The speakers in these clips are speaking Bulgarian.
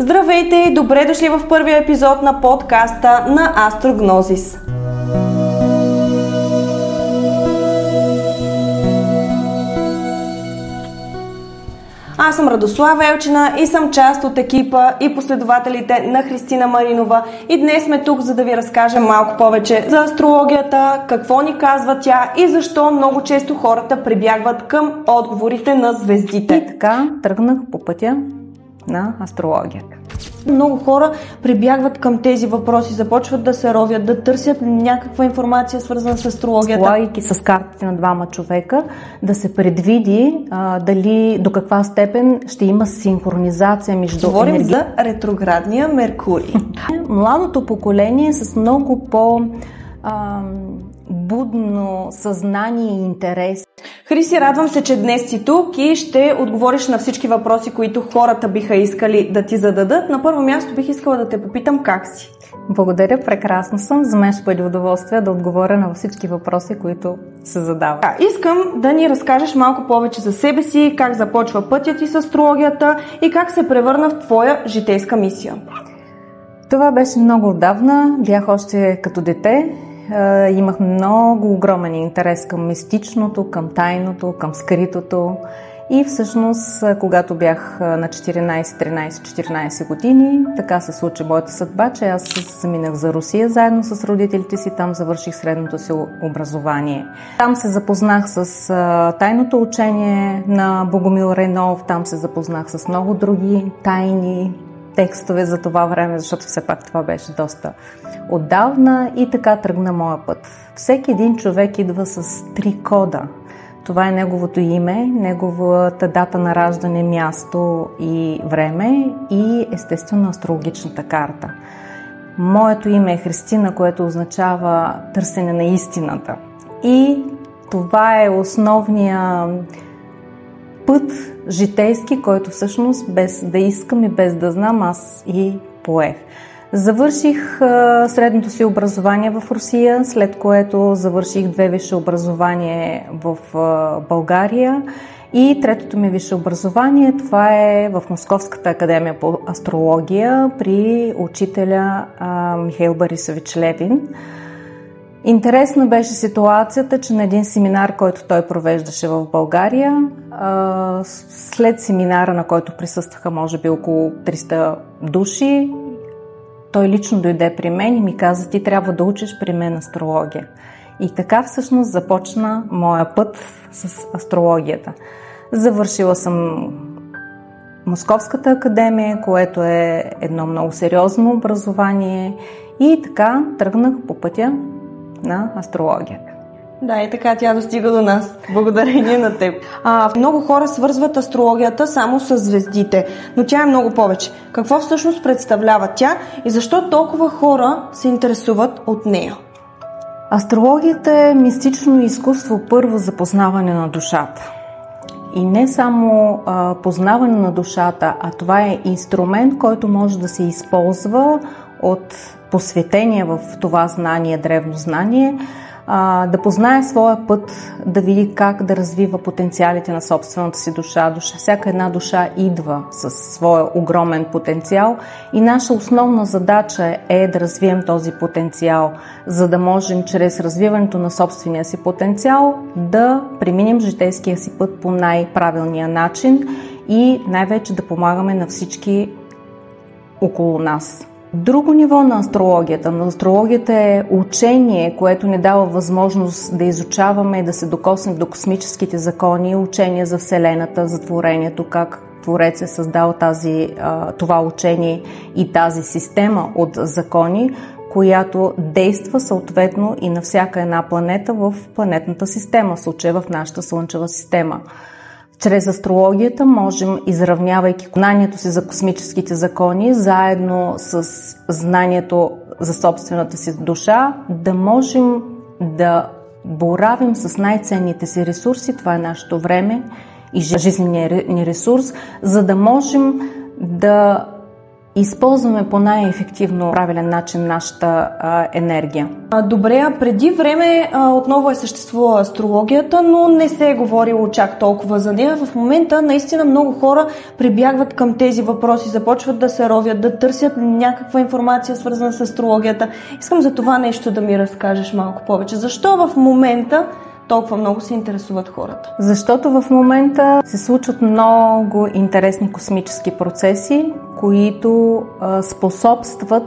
Здравейте и добре дошли в първия епизод на подкаста на Астрогнозис. Аз съм Радослава Елчина и съм част от екипа и последователите на Христина Маринова и днес сме тук, за да ви разкажем малко повече за астрологията, какво ни казва тя и защо много често хората прибягват към отговорите на звездите. И така тръгнах по пътя на астрологията. Много хора прибягват към тези въпроси, започват да се ровят, да търсят някаква информация, свързана с астрологията. Слагайки с картите на двама човека, да се предвиди дали до каква степен ще има синхронизация между Говорим за ретроградния Меркурий. Младото поколение е с много будно съзнание и интерес. Хриси, радвам се, че днес си тук и ще отговориш на всички въпроси, които хората биха искали да ти зададат. На първо място бих искала да те попитам как си. Благодаря, прекрасно съм. За мен ще бъде удоволствие да отговоря на всички въпроси, които се задават. Искам да ни разкажеш малко повече за себе си, как започва пътят ти с астрологията и как се превърна в твоя житейска мисия. Това беше много отдавна. Бях още като дете. Имах много огромен интерес към мистичното, към тайното, към скритото. И всъщност, когато бях на 13-14 години, така се случи моята съдба, че аз заминах за Русия заедно с родителите си. Там завърших средното си образование. Там се запознах с тайното учение на Богомил Рейнов, там се запознах с много други тайни текстове за това време, защото все пак това беше доста отдавна и така тръгна моя път. Всеки един човек идва с 3 кода. Това е неговото име, неговата дата на раждане, място и време и естествено астрологичната карта. Моето име е Христина, което означава търсене на истината. И това е основния път житейски, който всъщност без да искам и без да знам аз и поех. Завърших средното си образование в Русия, след което завърших 2 висши образования в България и третото ми висше образование, това е в Московската академия по астрология при учителя Михаил Борисович Левин. Интересна беше ситуацията, че на един семинар, който той провеждаше в България, след семинара, на който присъстваха може би около 300 души, той лично дойде при мен и ми каза: ти трябва да учиш при мен астрология. И така всъщност започна моя път с астрологията. Завършила съм Московската академия, което е едно много сериозно образование и така тръгнах по пътя на астрологията. Да, и така тя достига до нас, благодарение на теб. Много хора свързват астрологията само с звездите, но тя е много повече. Какво всъщност представлява тя и защо толкова хора се интересуват от нея? Астрологията е мистично изкуство, първо за познаване на душата. И не само познаване на душата, а това е инструмент, който може да се използва от посветения в това знание, древно знание, да познае своя път, да види как да развива потенциалите на собствената си душа. Всяка една душа идва със своя огромен потенциал и наша основна задача е да развием този потенциал, за да можем чрез развиването на собствения си потенциал да преминем житейския си път по най-правилния начин и най-вече да помагаме на всички около нас. Друго ниво на астрологията. Но астрологията е учение, което ни дава възможност да изучаваме и да се докоснем до космическите закони, учение за Вселената, за творението, как Творец е създал това учение и тази система от закони, която действа съответно и на всяка една планета в планетната система, в случая в нашата Слънчева система. Чрез астрологията можем, изравнявайки знанието си за космическите закони, заедно с знанието за собствената си душа, да можем да боравим с най-ценните си ресурси, това е нашето време и жизнения ни ресурс, за да можем да използваме по най-ефективно правилен начин нашата енергия. Добре, а преди време отново е съществувала астрологията, но не се е говорило чак толкова за нея. В момента наистина много хора прибягват към тези въпроси, започват да се ровят, да търсят някаква информация свързана с астрологията. Искам за това нещо да ми разкажеш малко повече. Защо в момента толкова много се интересуват хората? Защото в момента се случват много интересни космически процеси, които способстват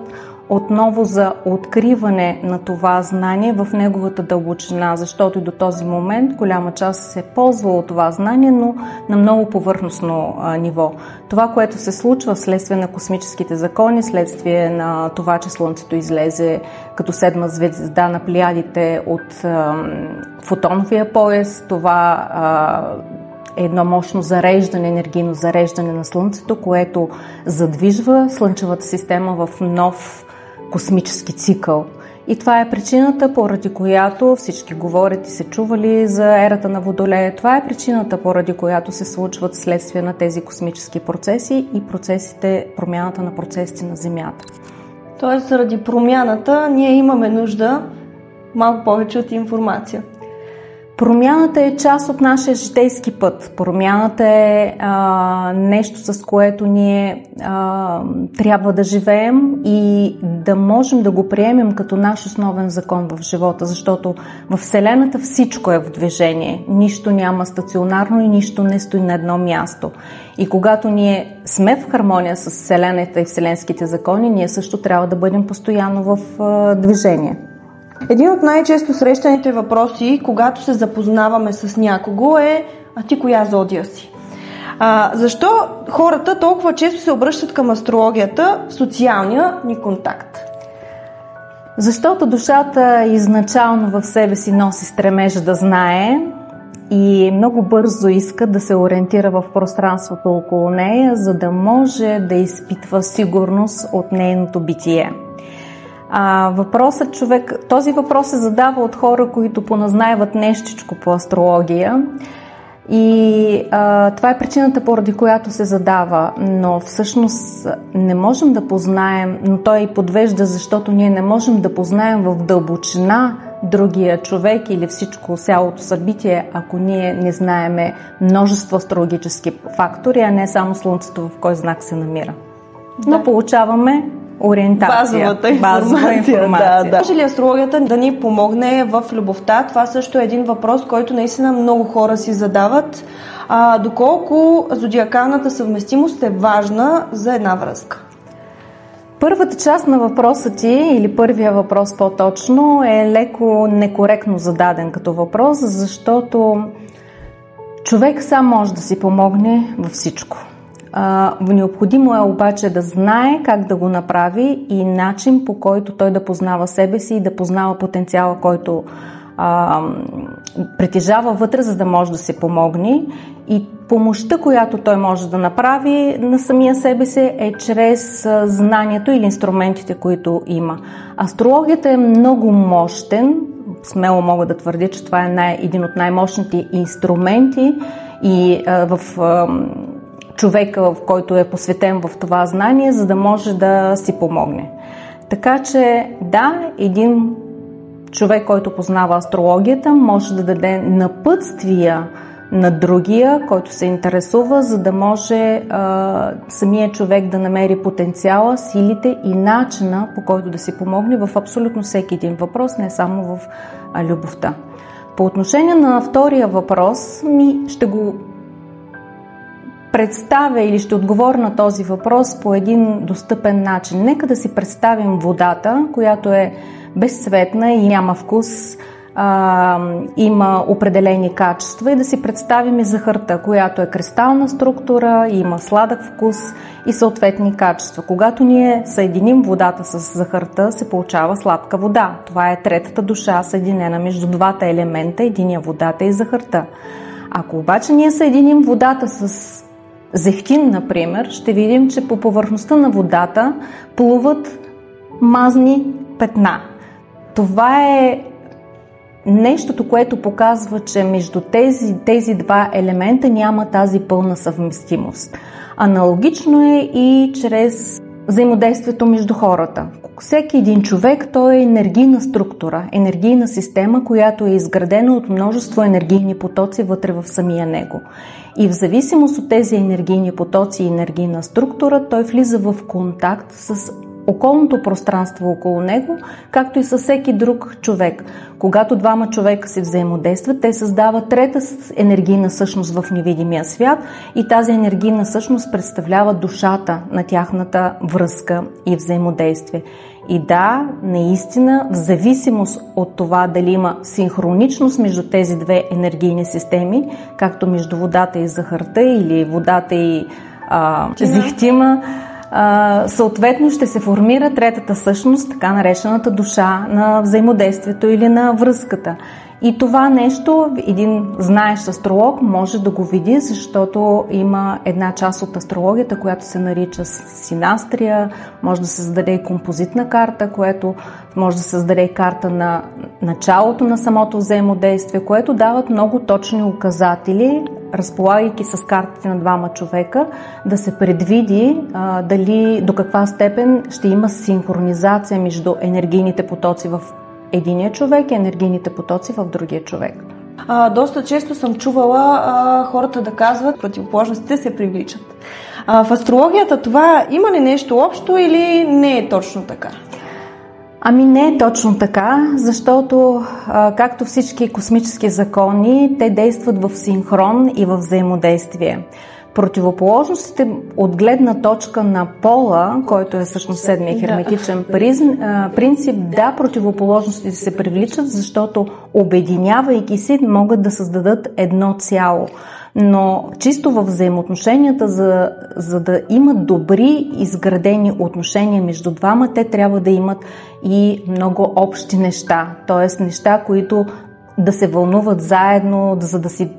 отново за откриване на това знание в неговата дълбочина, защото и до този момент голяма част се е ползвало това знание, но на много повърхностно ниво. Това, което се случва вследствие на космическите закони, следствие на това, че Слънцето излезе като седма звезда на Плеядите от фотоновия пояс, това е едно мощно зареждане, енергийно зареждане на Слънцето, което задвижва Слънчевата система в нов космически цикъл. И това е причината, поради която всички говорят и се чували за ерата на Водолея. Това е причината, поради която се случват следствие на тези космически процеси и промяната на процесите на Земята. Тоест, заради промяната ние имаме нужда малко повече от информация. Промяната е част от нашия житейски път. Промяната е нещо, с което ние трябва да живеем и да можем да го приемем като наш основен закон в живота, защото в Вселената всичко е в движение. Нищо няма стационарно и нищо не стои на едно място. И когато ние сме в хармония с Вселената и вселенските закони, ние също трябва да бъдем постоянно в движение. Един от най-често срещаните въпроси, когато се запознаваме с някого е: а ти коя зодия си? Защо хората толкова често се обръщат към астрологията в социалния ни контакт? Защото душата изначално в себе си носи стремежа да знае и много бързо иска да се ориентира в пространството около нея, за да може да изпитва сигурност от нейното битие. Този въпрос се задава от хора, които поназнайват нещичко по астрология и това е причината, поради която се задава, но всъщност не можем да познаем, но той и подвежда, защото ние не можем да познаем в дълбочина другия човек или всичко, цялото събитие, ако ние не знаеме множество астрологически фактори, а не само Слънцето в кой знак се намира. Но получаваме ориентация. Базова информация. Да. Може ли астрологията да ни помогне в любовта? Това също е един въпрос, който наистина много хора си задават. Доколко зодиакалната съвместимост е важна за една връзка? Първата част на въпроса ти, или първия въпрос по-точно, е леко некоректно зададен като въпрос, защото човек сам може да си помогне във всичко. Необходимо е обаче да знае как да го направи и начин, по който той да познава себе си и да познава потенциала, който притежава вътре, за да може да се помогне. И помощта, която той може да направи на самия себе си, е чрез знанието или инструментите, които има. Астрологията е много мощен, смело мога да твърдя, че това е един от най-мощните инструменти и в човека, в който е посветен в това знание, за да може да си помогне. Така че да, един човек, който познава астрологията, може да даде напътствия на другия, който се интересува, за да може самия човек да намери потенциала, силите и начина, по който да си помогне в абсолютно всеки един въпрос, не само в любовта. По отношение на втория въпрос, ще го представя или ще отговоря на този въпрос по един достъпен начин. Нека да си представим водата, която е безцветна и няма вкус, има определени качества, и да си представим и захарта, която е кристална структура, има сладък вкус и съответни качества. Когато ние съединим водата с захарта, се получава сладка вода. Това е третата душа, съединена между двата елемента, единия водата и захарта. Ако обаче ние съединим водата с зехтин, например, ще видим, че по повърхността на водата плуват мазни петна. Това е нещото, което показва, че между тези два елемента няма тази пълна съвместимост. Аналогично е и чрез взаимодействието между хората. Всеки един човек, той е енергийна структура, енергийна система, която е изградена от множество енергийни потоци вътре в самия него. И в зависимост от тези енергийни потоци и енергийна структура, той влиза в контакт с околното пространство около него, както и със всеки друг човек. Когато двама човека се взаимодействат, те създават трета енергийна същност в невидимия свят и тази енергийна същност представлява душата на тяхната връзка и взаимодействие. И да, наистина, в зависимост от това дали има синхроничност между тези две енергийни системи, както между водата и захарта или водата и зехтима, съответно ще се формира третата същност, така наречената душа на взаимодействието или на връзката. И това нещо един знаещ астролог може да го види, защото има една част от астрологията, която се нарича синастрия, може да се създаде и композитна карта, което може да се създаде и карта на началото на самото взаимодействие, което дават много точни указатели, разполагайки с картите на двама човека, да се предвиди дали до каква степен ще има синхронизация между енергийните потоци в единия човек и енергийните потоци в другия човек. Доста често съм чувала хората да казват, противоположностите се привличат. В астрологията това има ли нещо общо или не е точно така? Ами не е точно така, защото както всички космически закони, те действат в синхрон и в взаимодействие. Противоположностите от гледна точка на пола, който е всъщност седмия херметичен принцип, да, противоположностите се привличат, защото обединявайки се могат да създадат едно цяло. Но чисто във взаимоотношенията, за да имат добри изградени отношения между двама, те трябва да имат и много общи неща, т.е. неща, които да се вълнуват заедно, за да си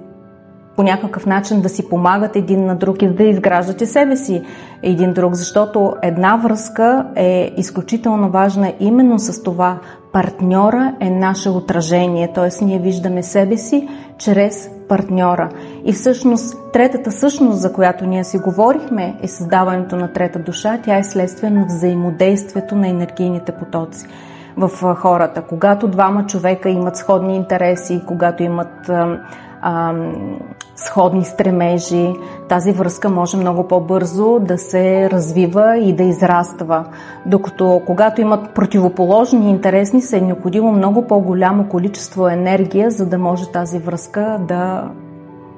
по някакъв начин да си помагат един на друг и да изграждат и себе си един друг, защото една връзка е изключително важна именно с това. Партньора е наше отражение, т.е. ние виждаме себе си чрез партньора. И всъщност третата същност, за която ние си говорихме, е създаването на трета душа. Тя е следствие на взаимодействието на енергийните потоци в хората. Когато двама човека имат сходни интереси, когато имат сходни стремежи, тази връзка може много по-бързо да се развива и да израства. Докато когато имат противоположни интереси, се е необходимо много по-голямо количество енергия, за да може тази връзка да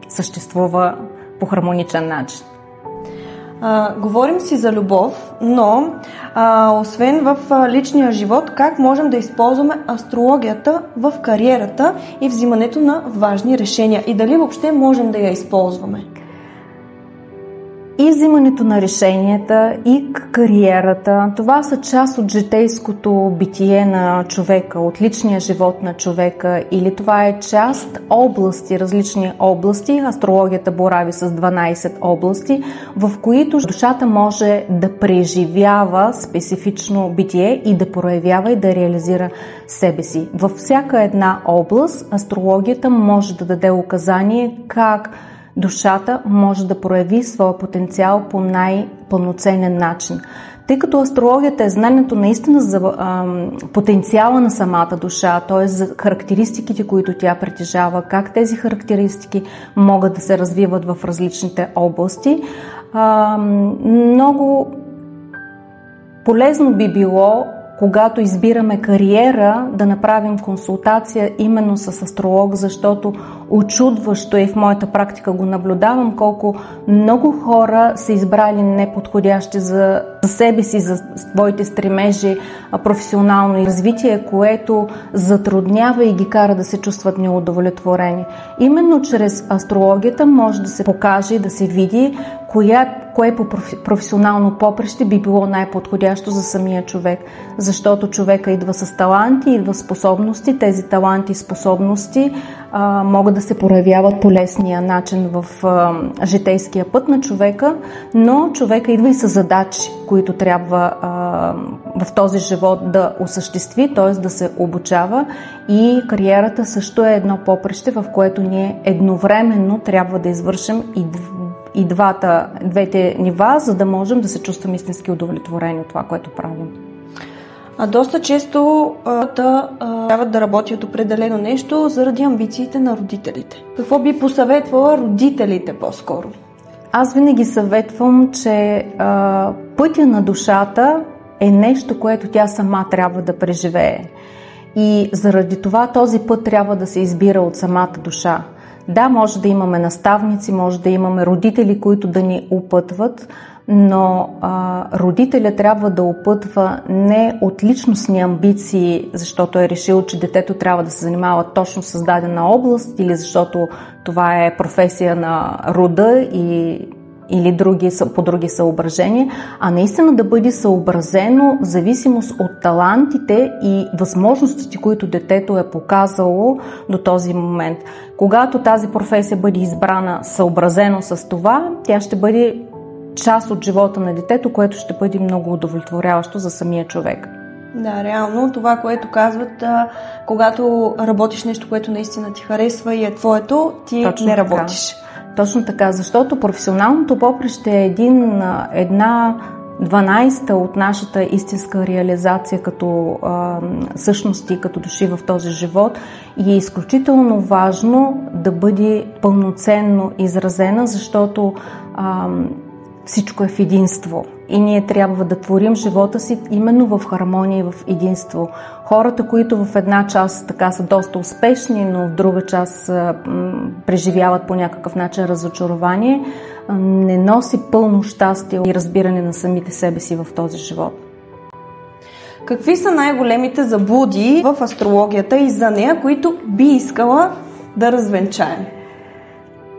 съществува по хармоничен начин. Говорим си за любов, но освен в личния живот, как можем да използваме астрологията в кариерата и взимането на важни решения? И дали въобще можем да я използваме? И взимането на решенията, и кариерата, това са част от житейското битие на човека, от личния живот на човека, или това е част области, различни области. Астрологията борави с 12 области, в които душата може да преживява специфично битие и да проявява и да реализира себе си. Във всяка една област астрологията може да даде указание как душата може да прояви своя потенциал по най-пълноценен начин. Тъй като астрологията е знанието наистина за потенциала на самата душа, т.е. за характеристиките, които тя притежава, как тези характеристики могат да се развиват в различните области, много полезно би било, когато избираме кариера, да направим консултация именно с астролог, защото учудващо и в моята практика го наблюдавам, колко много хора са избрали неподходящи за себе си, за своите стремежи, професионално развитие, което затруднява и ги кара да се чувстват неудовлетворени. Именно чрез астрологията може да се покаже и да се види кое по професионално поприще би било най-подходящо за самия човек. Защото човека идва с таланти, идва с способности. Тези таланти и способности могат да се проявяват по лесния начин в житейския път на човека, но човека идва и с задачи, които трябва в този живот да осъществи, т.е. да се обучава, и кариерата също е едно поприще, в което ние едновременно трябва да извършим и двете нива, за да можем да се чувстваме истински удовлетворени от това, което правим. А доста често трябва да работят определено нещо заради амбициите на родителите. Какво би посъветвала родителите по-скоро? Аз винаги съветвам, че пътя на душата е нещо, което тя сама трябва да преживее. И заради това този път трябва да се избира от самата душа. Да, може да имаме наставници, може да имаме родители, които да ни опътват, но родителя трябва да опътва не от личностни амбиции, защото е решил, че детето трябва да се занимава точно с дадена област или защото това е професия на рода или по други съображения, а наистина да бъде съобразено в зависимост от талантите и възможностите, които детето е показало до този момент. Когато тази професия бъде избрана съобразено с това, тя ще бъде част от живота на детето, което ще бъде много удовлетворяващо за самия човек. Да, реално това, което казват, когато работиш нещо, което наистина ти харесва и е твоето, ти точно не работиш. Точно така, защото професионалното поприще е една 12-та от нашата истинска реализация като същности, като души в този живот и е изключително важно да бъде пълноценно изразена, защото всичко е в единство и ние трябва да творим живота си именно в хармония и в единство. Хората, които в една част така са доста успешни, но в друга част преживяват по някакъв начин разочарование, не носи пълно щастие и разбиране на самите себе си в този живот. Какви са най-големите заблуди в астрологията и за нея, които би искала да развенчаем?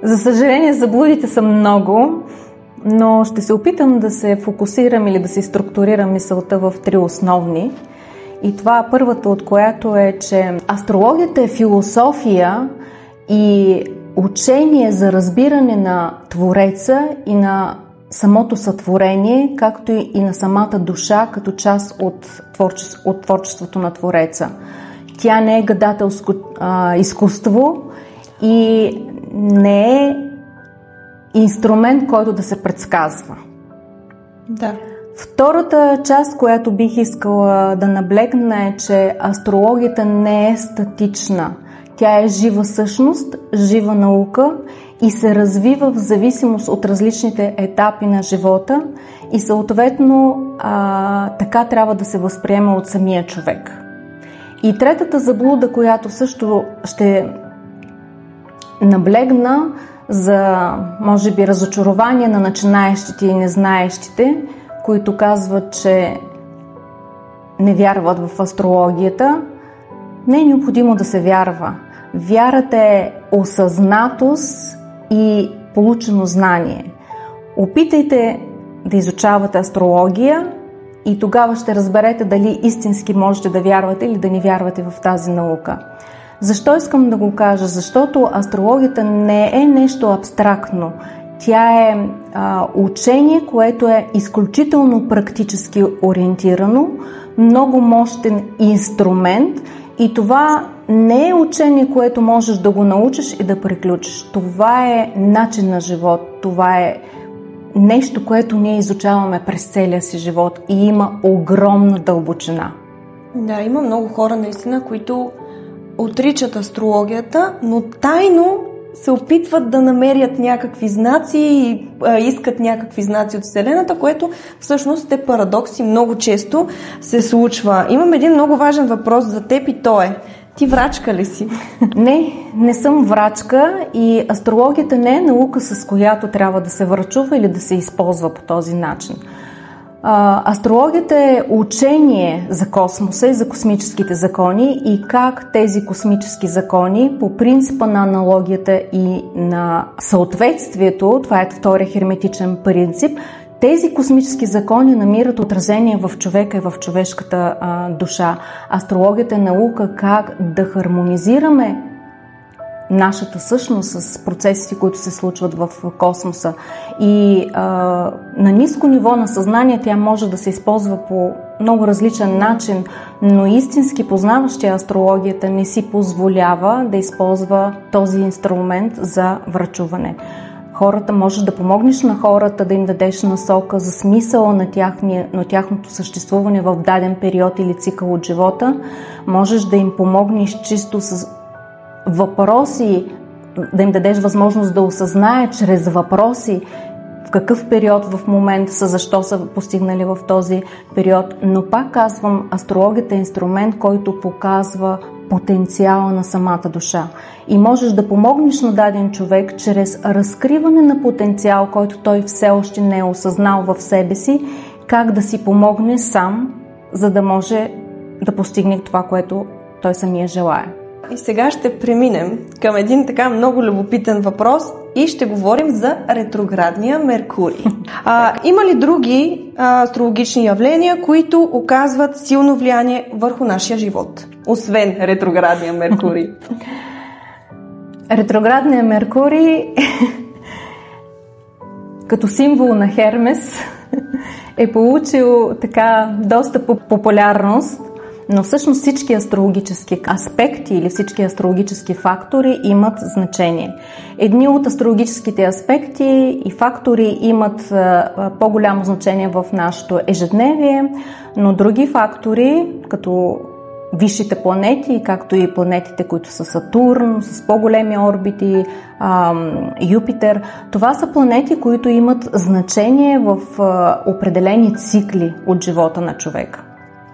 За съжаление, заблудите са много, но ще се опитам да се фокусирам или да се структурирам мисълта в 3 основни. И това първата от която е, че астрологията е философия и учение за разбиране на Твореца и на самото сътворение, както и на самата душа като част от творчеството на Твореца. Тя не е гадателско изкуство и не е инструмент, който да се предсказва. Да. Втората част, която бих искала да наблегна е, че астрологията не е статична. Тя е жива същност, жива наука и се развива в зависимост от различните етапи на живота и съответно така трябва да се възприема от самия човек. И третата заблуда, която също ще наблегна за, може би, разочарование на начинаещите и незнаещите, които казват, че не вярват в астрологията, не е необходимо да се вярва. Вярата е осъзнатост и получено знание. Опитайте да изучавате астрология и тогава ще разберете дали истински можете да вярвате или да не вярвате в тази наука. Защо искам да го кажа? Защото астрологията не е нещо абстрактно. Тя е учение, което е изключително практически ориентирано, много мощен инструмент и това не е учение, което можеш да го научиш и да приключиш. Това е начин на живот, това е нещо, което ние изучаваме през целия си живот и има огромна дълбочина. Да, има много хора наистина, които отричат астрологията, но тайно се опитват да намерят някакви знаци и искат някакви знаци от Вселената, което всъщност е парадокс и много често се случва. Имам един много важен въпрос за теб и то е: ти врачка ли си? Не съм врачка и астрологията не е наука, с която трябва да се врачува или да се използва по този начин. Астрологията е учение за космоса и за космическите закони и как тези космически закони по принципа на аналогията и на съответствието, това е втория херметичен принцип, тези космически закони намират отражение в човека и в човешката душа. Астрологията е наука как да хармонизираме нашата същност с процесите, които се случват в космоса. И на ниско ниво на съзнание тя може да се използва по много различен начин, но истински познаващия астрологията не си позволява да използва този инструмент за врачуване. хората, можеш да помогнеш на хората, да им дадеш насока за смисъла на тяхното съществуване в даден период или цикъл от живота. Можеш да им помогнеш чисто с въпроси, да им дадеш възможност да осъзнаят чрез въпроси в какъв период в момента са, защо са постигнали в този период. Но пак казвам, астрологията е инструмент, който показва потенциала на самата душа. И можеш да помогнеш на даден човек чрез разкриване на потенциал, който той все още не е осъзнал в себе си, как да си помогне сам, за да може да постигне това, което той самия желае. И сега ще преминем към един така много любопитен въпрос и ще говорим за ретроградния Меркурий. Има ли други астрологични явления, които оказват силно влияние върху нашия живот, освен ретроградния Меркурий? Ретроградния Меркурий като символ на Хермес е получил така доста популярност. Но всъщност всички астрологически аспекти или всички астрологически фактори имат значение. Едни от астрологическите аспекти и фактори имат по-голямо значение в нашето ежедневие, но други фактори, като висшите планети, както и планетите, които са Сатурн, с по-големи орбити, Юпитер, това са планети, които имат значение в определени цикли от живота на човека.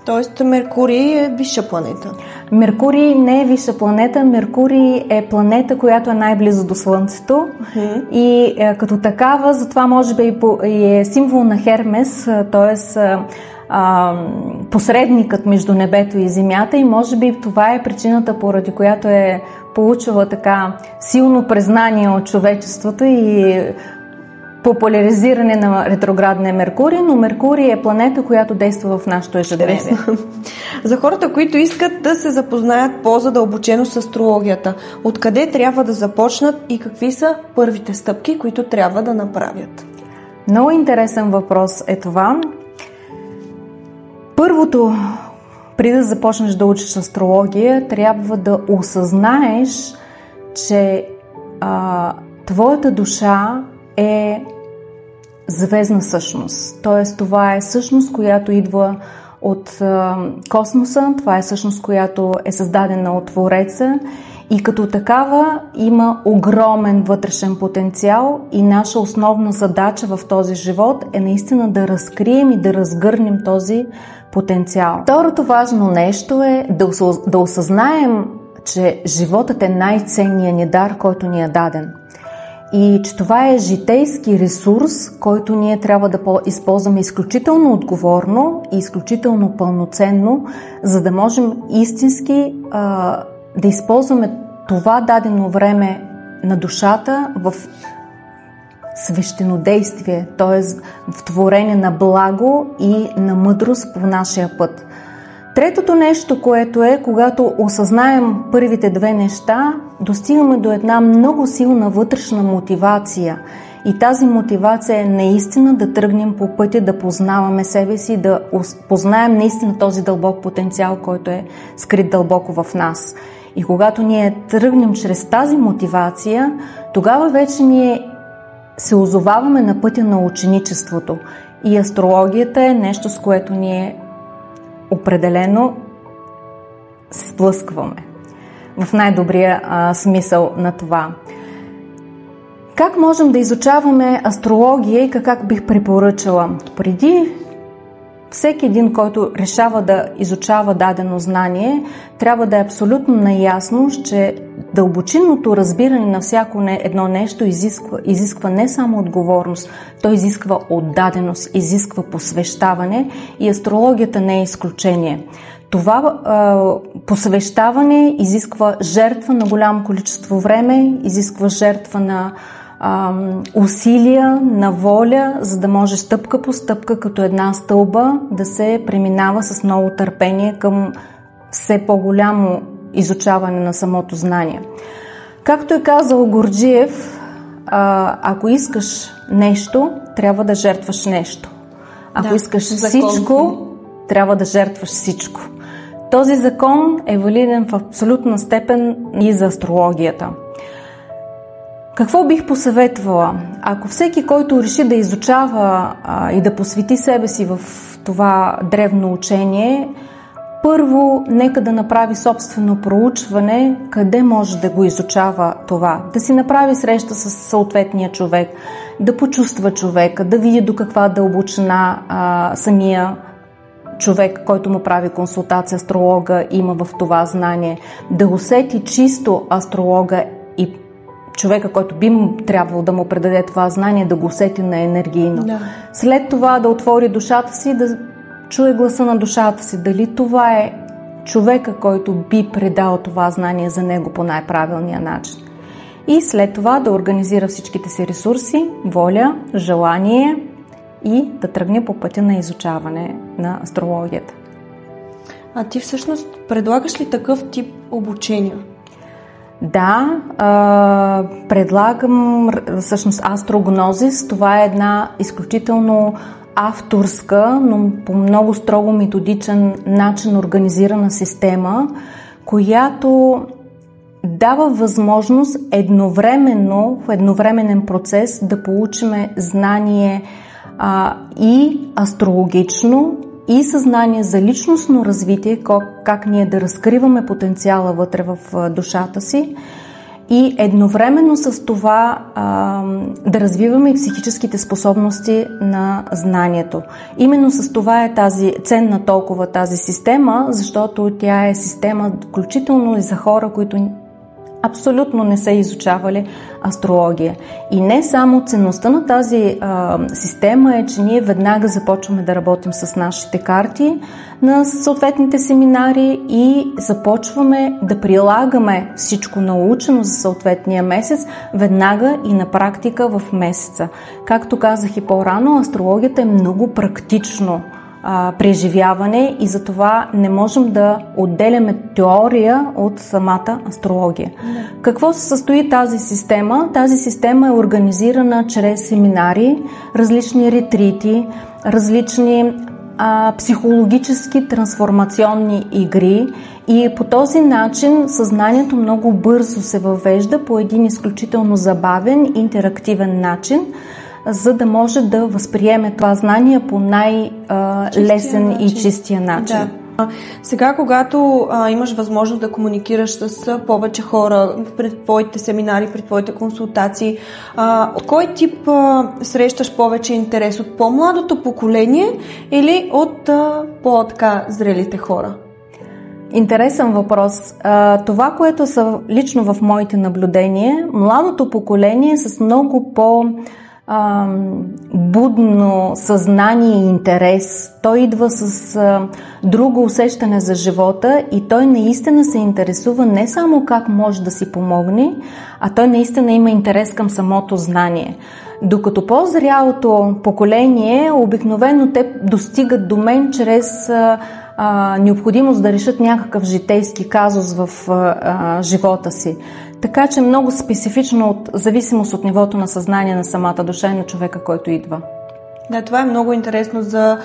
Тоест Меркурий е висша планета? Меркурий не е висша планета. Меркурий е планета, която е най-близо до Слънцето. И като такава, затова може би и е символ на Хермес, т.е. посредникът между небето и земята, и може би това е причината, поради която е получила така силно признание от човечеството и популяризиране на ретроградния Меркурий, но Меркурий е планета, която действа в нашето ежедневие. За хората, които искат да се запознаят по-задълбочено с астрологията, откъде трябва да започнат и какви са първите стъпки, които трябва да направят? Много интересен въпрос е това. Първото, преди да започнеш да учиш астрология, трябва да осъзнаеш, че твоята душа е звездна същност. Тоест, това е същност, която идва от космоса, това е същност, която е създадена от Твореца и като такава има огромен вътрешен потенциал и наша основна задача в този живот е наистина да разкрием и да разгърнем този потенциал. Второто важно нещо е да осъзнаем, че животът е най-ценният ни дар, който ни е даден. И че това е житейски ресурс, който ние трябва да използваме изключително отговорно и изключително пълноценно, за да можем истински да използваме това дадено време на душата в свещенодействие, т.е. в творение на благо и на мъдрост по нашия път. Третото нещо, което е, когато осъзнаем първите две неща, достигаме до една много силна вътрешна мотивация. И тази мотивация е наистина да тръгнем по пътя, да познаваме себе си, да познаем наистина този дълбок потенциал, който е скрит дълбоко в нас. И когато ние тръгнем чрез тази мотивация, тогава вече ние се озоваваме на пътя на ученичеството. И астрологията е нещо, с което ние определено се сблъскваме. В най-добрия смисъл на това. Как можем да изучаваме астрология и как бих препоръчала? Преди всеки един, който решава да изучава дадено знание, трябва да е абсолютно наясно, че дълбочинното разбиране на всяко едно нещо изисква не само отговорност, то изисква отдаденост, изисква посвещаване и астрологията не е изключение. Това посвещаване изисква жертва на голямо количество време, изисква жертва на усилия, на воля, за да може стъпка по стъпка, като една стълба, да се преминава с много търпение към все по-голямо изучаване на самото знание. Както е казал Горджиев, ако искаш нещо, трябва да жертваш нещо. Ако искаш всичко, трябва да жертваш всичко. Този закон е валиден в абсолютна степен и за астрологията. Какво бих посъветвала? Ако всеки, който реши да изучава и да посвети себе си в това древно учение, първо, нека да направи собствено проучване, къде може да го изучава това. Да си направи среща с съответния човек, да почувства човека, да види до каква дълбочина самия човек, който му прави консултация, астролога, има в това знание. Да усети чисто астролога и човека, който би му трябвало да му предаде това знание, да го усети на енергийно. Да. След това да отвори душата си, да чуе гласа на душата си, дали това е човека, който би предал това знание за него по най-правилния начин. И след това да организира всичките си ресурси, воля, желание и да тръгне по пътя на изучаване на астрологията. А ти всъщност предлагаш ли такъв тип обучения? Да, предлагам всъщност астрогнозис. Това е една изключително авторска, но по много строго методичен начин организирана система, която дава възможност едновременно, в едновременен процес да получим знание и астрологично, и съзнание за личностно развитие, как ние да разкриваме потенциала вътре в душата си и едновременно с това да развиваме и психическите способности на знанието. Именно с това е ценна толкова тази система, защото тя е система включително и за хора, които абсолютно не са изучавали астрология. И не само ценността на тази система е, че ние веднага започваме да работим с нашите карти на съответните семинари и започваме да прилагаме всичко научено за съответния месец веднага и на практика в месеца. Както казах и по-рано, астрологията е много практично преживяване и затова не можем да отделяме теория от самата астрология. Какво се състои тази система? Тази система е организирана чрез семинари, различни ретрити, различни психологически трансформационни игри и по този начин съзнанието много бързо се въвежда по един изключително забавен, интерактивен начин, за да може да възприеме това знание по най-лесен и чистия начин. Да. Сега, когато имаш възможност да комуникираш с повече хора пред твоите семинари, пред твоите консултации, от кой тип срещаш повече интерес? От по-младото поколение или от по-така зрелите хора? Интересен въпрос. Това, което са лично в моите наблюдения, младото поколение е с много будно съзнание и интерес. Той идва с друго усещане за живота и той наистина се интересува не само как може да си помогне, а той наистина има интерес към самото знание. Докато по-зрялото поколение, обикновено те достигат до мен чрез необходимост да решат някакъв житейски казус в живота си. Така че много специфично от зависимост от нивото на съзнание на самата душа и на човека, който идва. Да, това е много интересно за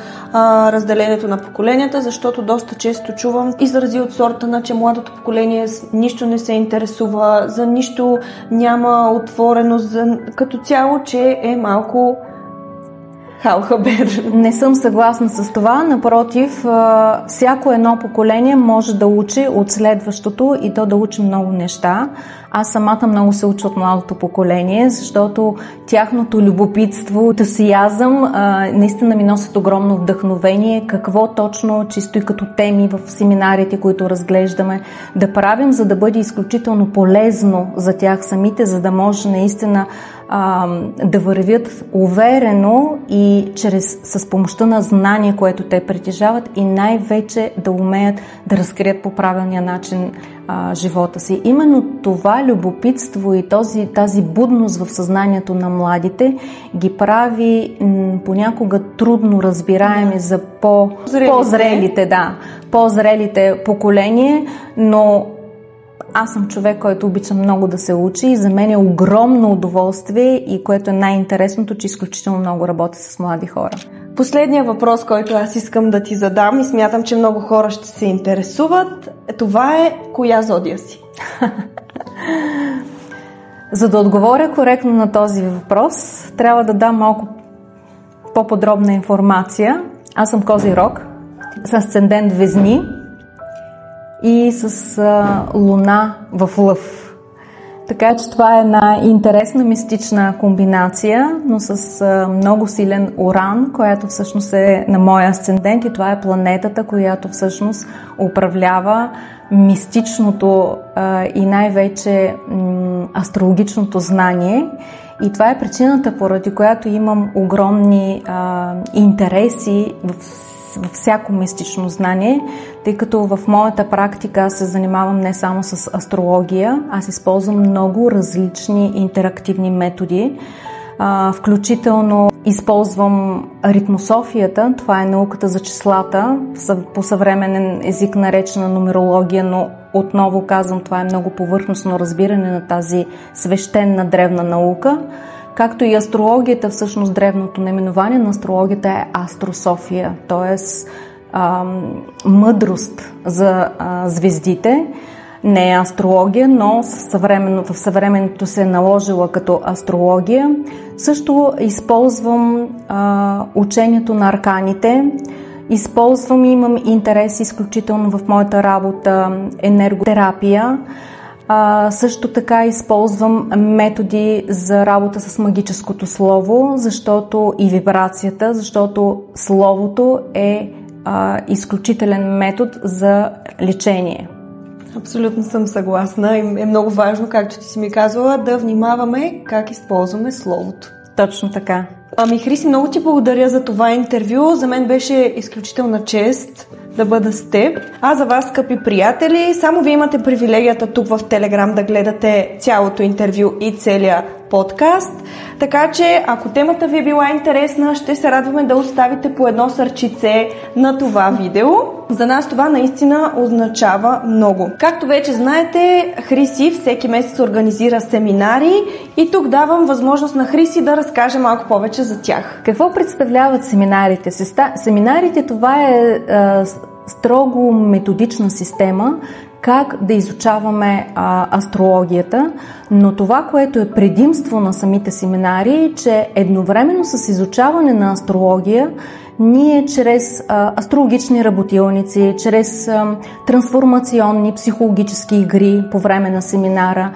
разделението на поколенията, защото доста често чувам изрази от сорта на, че младото поколение нищо не се интересува, за нищо няма отвореност, като цяло, че е малко халхабер. Не съм съгласна с това. Напротив, всяко едно поколение може да учи от следващото и то да учи много неща. Аз самата много се уча от младото поколение, защото тяхното любопитство, ентусиазъм наистина ми носят огромно вдъхновение. Какво точно, чисто и като теми в семинарите, които разглеждаме, да правим, за да бъде изключително полезно за тях самите, за да може наистина да вървят уверено и с помощта на знание, което те притежават и най-вече да умеят да разкрият по правилния начин живота си. Именно това любопитство и тази будност в съзнанието на младите ги прави понякога трудно разбираеми за по-зрелите поколения, но аз съм човек, който обича много да се учи и за мен е огромно удоволствие и което е най-интересното, че изключително много работя с млади хора. Последният въпрос, който аз искам да ти задам и смятам, че много хора ще се интересуват, това е коя зодия си? За да отговоря коректно на този въпрос, трябва да дам малко по-подробна информация. Аз съм Козирог с асцендент Везни и с луна в Лъв. Така че това е една интересна мистична комбинация, но с много силен Уран, която всъщност е на моя асцендент, и това е планетата, която всъщност управлява мистичното и най-вече астрологичното знание. И това е причината, поради която имам огромни интереси във всяко мистично знание, тъй като в моята практика аз се занимавам не само с астрология, аз използвам много различни интерактивни методи, включително използвам ритмософията, това е науката за числата, по съвременен език наречена нумерология, но отново казвам, това е много повърхностно разбиране на тази свещена древна наука. Както и астрологията, всъщност древното наименование на астрологията е астрософия, т.е. мъдрост за звездите. Не е астрология, но в съвременното се е наложила като астрология. Също използвам учението на арканите, използвам и имам интерес изключително в моята работа енерготерапия. Също така използвам методи за работа с магическото слово, защото и вибрацията, защото словото е изключителен метод за лечение. Абсолютно съм съгласна. Е много важно, както ти си ми казвала, да внимаваме как използваме словото. Точно така. Хриси, много ти благодаря за това интервю. За мен беше изключителна чест да бъда с теб. А за вас, скъпи приятели, само вие имате привилегията тук в Телеграм да гледате цялото интервю и целия подкаст. Така че, ако темата ви е била интересна, ще се радваме да оставите по едно сърчице на това видео. За нас това наистина означава много. Както вече знаете, Хриси всеки месец организира семинари и тук давам възможност на Хриси да разкаже малко повече за тях. Какво представляват семинарите? Семинарите, това е строго методична система, как да изучаваме астрологията, но това, което е предимство на самите семинари, е, че едновременно с изучаване на астрология, ние чрез астрологични работилници, чрез трансформационни психологически игри по време на семинара,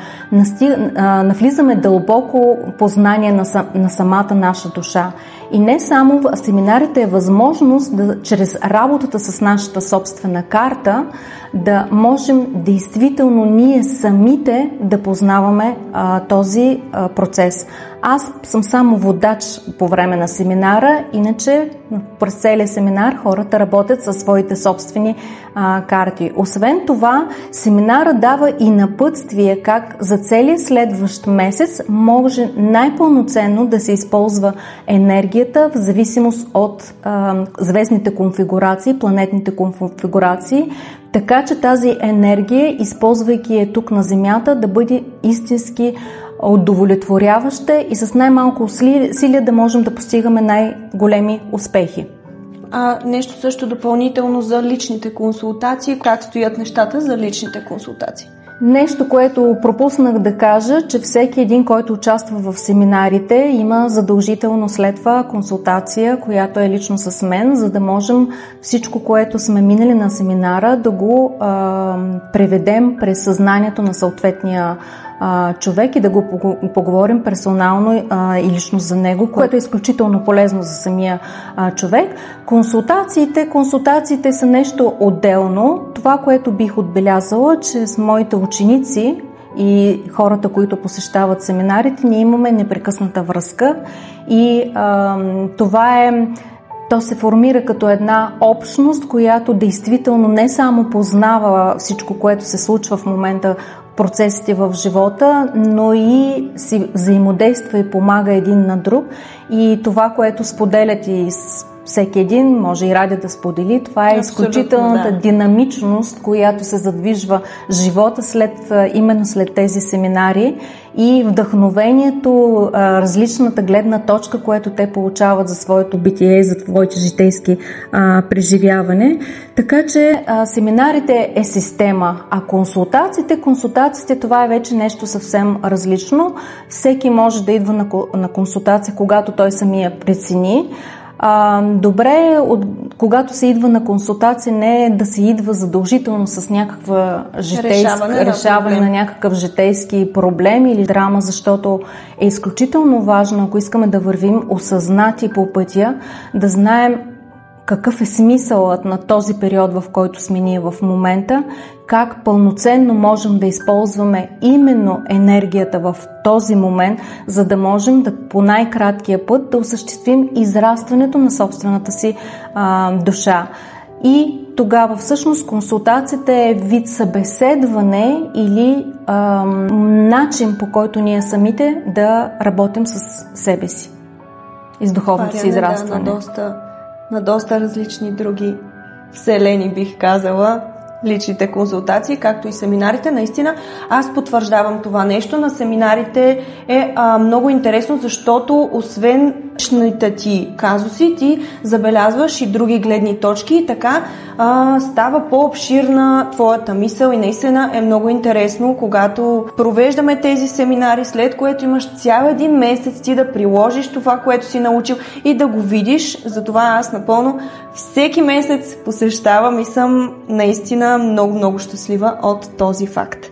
навлизаме дълбоко познание на самата наша душа. И не само семинарите е възможност чрез работата с нашата собствена карта да можем действително ние самите да познаваме този процес. Аз съм само водач по време на семинара, иначе през целия семинар хората работят със своите собствени карти. Освен това, семинара дава и напътствие как за целия следващ месец може най-пълноценно да се използва енергията в зависимост от звездните конфигурации, планетните конфигурации, така че тази енергия, използвайки я тук на Земята, да бъде истински удовлетворяваща и с най-малко усилия да можем да постигаме най-големи успехи. Нещо също допълнително за личните консултации. Как стоят нещата за личните консултации? Нещо, което пропуснах да кажа, че всеки един, който участва в семинарите, има задължително след това консултация, която е лично с мен, за да можем всичко, което сме минали на семинара, да го преведем през съзнанието на съответния човек и да го поговорим персонално и лично за него, което е изключително полезно за самия човек. Консултациите са нещо отделно. Това, което бих отбелязала, че с моите ученици и хората, които посещават семинарите, ние имаме непрекъсната връзка и то се формира като една общност, която действително не само познава всичко, което се случва в момента, процесите в живота, но и си взаимодейства и помага един на друг. И това, което споделят и всеки един, може и Радя да сподели, това е изключителната динамичност, която се задвижва живота именно след тези семинари и вдъхновението, различната гледна точка, която те получават за своето битие, за твоите житейски преживяване. Така че семинарите е система, а консултациите това е вече нещо съвсем различно. Всеки може да идва на консултация, когато той самия прецени. Добре, когато се идва на консултация, не е да се идва задължително с някаква решаване на някакъв житейски проблем или драма, защото е изключително важно, ако искаме да вървим осъзнати по пътя, да знаем какъв е смисълът на този период, в който сме ние в момента, как пълноценно можем да използваме именно енергията в този момент, за да можем по най-краткия път да осъществим израстването на собствената си душа. И тогава всъщност консултацията е вид събеседване или начин, по който ние самите да работим с себе си и с духовното си израстване. На доста различни други вселени, бих казала, личните консултации, както и семинарите. Наистина, аз потвърждавам това нещо. На семинарите е много интересно, защото освен личните ти казуси, ти забелязваш и други гледни точки и така става по-обширна твоята мисъл и наистина е много интересно, когато провеждаме тези семинари, след което имаш цял един месец ти да приложиш това, което си научил и да го видиш. Затова аз напълно всеки месец посещавам и съм наистина много щастлива от този факт.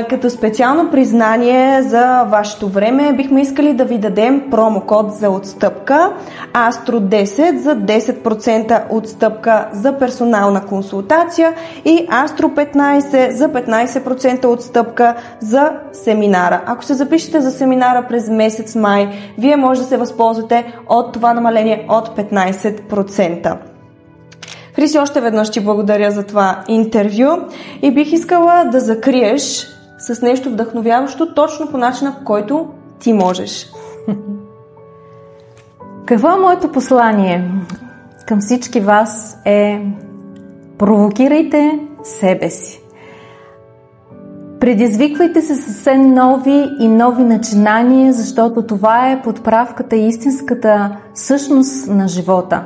Като специално признание за вашето време, бихме искали да ви дадем промокод за отстъпка ASTRO10 за 10% отстъпка за персонална консултация и ASTRO15 за 15% отстъпка за семинара. Ако се запишете за семинара през месец май, вие може да се възползвате от това намаление от 15%. Хриси, още веднъж ти благодаря за това интервю и бих искала да закриеш с нещо вдъхновяващо точно по начина, по който ти можеш. Какво е моето послание към всички вас е: провокирайте себе си. Предизвиквайте се съвсем нови начинания, защото това е подправката и истинската същност на живота.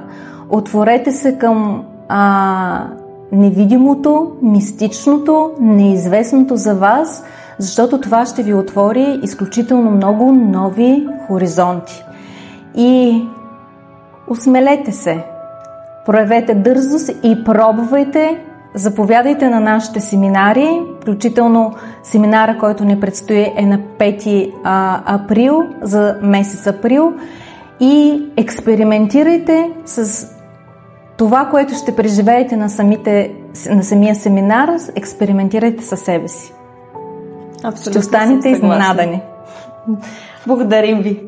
Отворете се към невидимото, мистичното, неизвестното за вас, защото това ще ви отвори изключително много нови хоризонти. И осмелете се, проявете дързост и пробвайте, заповядайте на нашите семинари, включително семинара, който ни предстои е на 5 април, за месец април, и експериментирайте с това, което ще преживеете на самия семинар, експериментирайте със себе си. Абсолютно. Ще останете изненадани. Благодарим ви.